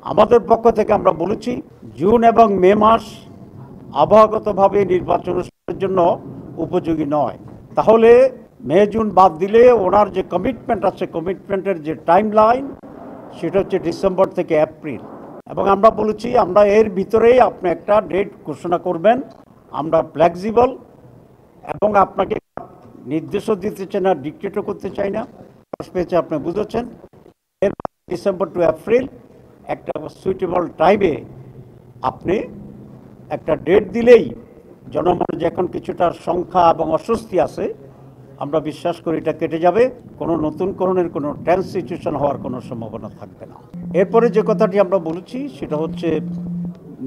আমাদের পক্ষ থেকে আমরা বলেছি জুন এবং মে মাস আবহাওয়াগতভাবে নির্বাচনের জন্য উপযোগী নয়। তাহলে মে জুন বাদ দিলে ওনার যে কমিটমেন্ট আছে, কমিটমেন্টের যে টাইম লাইন সেটা হচ্ছে ডিসেম্বর থেকে এপ্রিল। এবং আমরা বলেছি আমরা এর ভিতরেই আপনি একটা ডেট ঘোষণা করবেন। আমরা ফ্লেক্সিবল এবং আপনাকে নির্দেশও দিতে চাই না, ডিক্টেটও করতে চাই না। পেয়েছে আপনি বুঝেছেন, এর ডিসেম্বর টু এপ্রিল একটা সুইটেবল টাইমে আপনি একটা ডেট দিলেই জনমনে যে এখন কিছুটা সংখ্যা এবং অস্বস্তি আছে, আমরা বিশ্বাস করি এটা কেটে যাবে। কোনো নতুনকরণের কোনো টেন্স সিচুয়েশন হওয়ার কোনো সম্ভাবনা থাকবে না। এরপরে যে কথাটি আমরা বলেছি সেটা হচ্ছে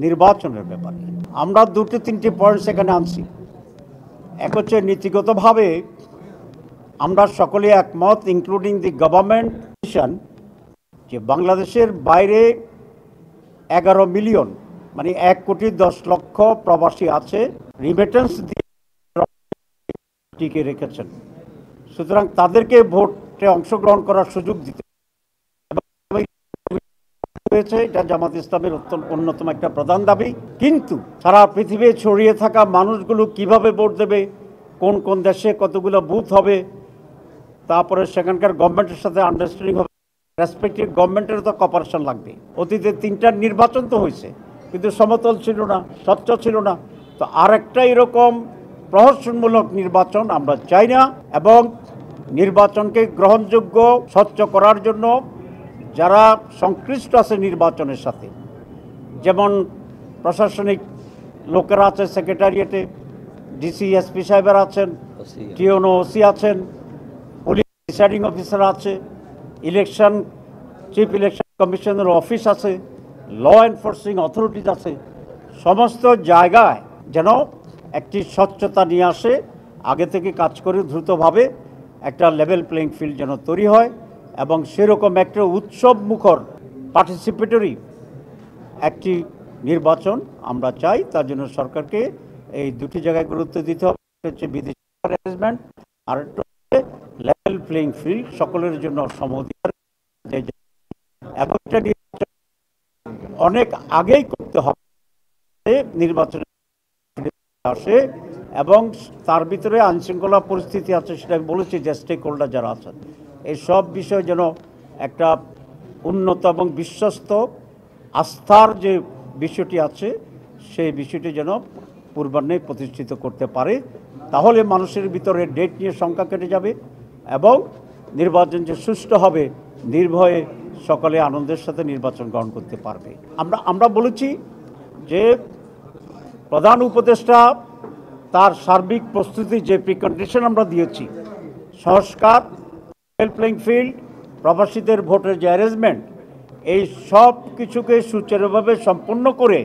নির্বাচনের ব্যাপারে। আমরা দুটো তিনটি পয়েন্টস এখানে আনছি। এক হচ্ছে নীতিগতভাবে আমরা সকলে একমত, ইনক্লুডিং দি গভর্নমেন্ট, যে বাংলাদেশের বাইরে 11 মিলিয়ন মানে 1,10,00,000 প্রবাসী আছে, রিমিটেন্স দিয়ে টিকে রেখেছেন। সুতরাং তাদেরকে ভোটে অংশগ্রহণ করার সুযোগ দিতে হয়েছে। এটা জামাত ইসলামের অন্যতম একটা প্রধান দাবি। কিন্তু সারা পৃথিবী ছড়িয়ে থাকা মানুষগুলো কিভাবে ভোট দেবে, কোন কোন দেশে কতগুলো বুথ হবে, তারপরে সেখানকার গভর্নমেন্টের সাথে আন্ডারস্ট্যান্ডিং হবে, রেসপেক্টিভ গভর্নমেন্টেরও তো কপারেশন লাগবে। অতীতে 3টা নির্বাচন তো হয়েছে, কিন্তু সমতল ছিল না, স্বচ্ছ ছিল না। তো আরেকটা এরকম প্রহসনমূলক নির্বাচন আমরা চাই না। এবং নির্বাচনকে গ্রহণযোগ্য স্বচ্ছ করার জন্য যারা সংশ্লিষ্ট আছে নির্বাচনের সাথে, যেমন প্রশাসনিক লোকেরা আছে সেক্রেটারিয়েটে, ডিসি এসপি সাহেবেরা আছেন, টিওনো ওসি আছেন, পুলিশ প্রিসাইডিং অফিসার আছে, ইলেকশন চিফ ইলেকশন কমিশনের অফিস আছে, ল এনফোর্সিং অথরিটিজ আছে, সমস্ত জায়গায় যেন একটি স্বচ্ছতা নিয়ে আসে, আগে থেকে কাজ করে দ্রুতভাবে একটা লেভেল প্লেইং ফিল্ড যেন তৈরি হয়। এবং সেরকম একটা উৎসব মুখর পার্টিসিপেটরি একটি নির্বাচন আমরা চাই। তার জন্য সরকারকে এই দুটি জায়গায় গুরুত্ব দিতে হবে, হচ্ছে বিদেশি অ্যারেঞ্জমেন্ট আর লেভেল প্লেইং ফিল্ড, সকলের জন্য সমঅধিকার। এবং এটা অনেক আগেই করতে হবে, নির্বাচনে আসে এবং তার ভিতরে আইনশৃঙ্খলা পরিস্থিতি আছে, সেটা আমি বলেছি যে স্টেক হোল্ডার যারা আছেন, এই সব বিষয় যেন একটা উন্নত এবং বিশ্বস্ত আস্থার যে বিষয়টি আছে সেই বিষয়টি যেন পূর্বান্নে প্রতিষ্ঠিত করতে পারে। তাহলে মানুষের ভিতরে ডেট নিয়ে শঙ্কা কেটে যাবে এবং নির্বাচন যে সুষ্ঠু হবে, নির্ভয়ে সকলে আনন্দের সাথে নির্বাচন গ্রহণ করতে পারবে। আমরা বলেছি যে প্রধান উপদেষ্টা তার সার্বিক প্রস্তুতি যে প্রিকন্ডিশন আমরা দিয়েছি, সংস্কার, লেভেল প্লেইং ফিল্ড, প্রবাসীদের ভোটের যে অ্যারেঞ্জমেন্ট, এই সব কিছুকে সুচারুভাবে সম্পন্ন করে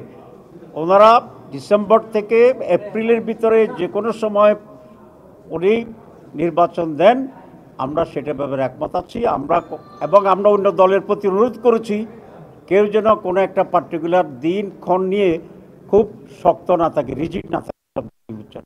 ওনারা ডিসেম্বর থেকে এপ্রিলের ভিতরে যে কোনো সময় উনি নির্বাচন দেন, আমরা সেটা ব্যাপারে একমত আছি। এবং আমরা অন্য দলের প্রতি অনুরোধ করেছি কেউ যেন কোনো একটা পার্টিকুলার দিন ক্ষণ নিয়ে খুব শক্ত না থাকে, রিজিড না থাকে।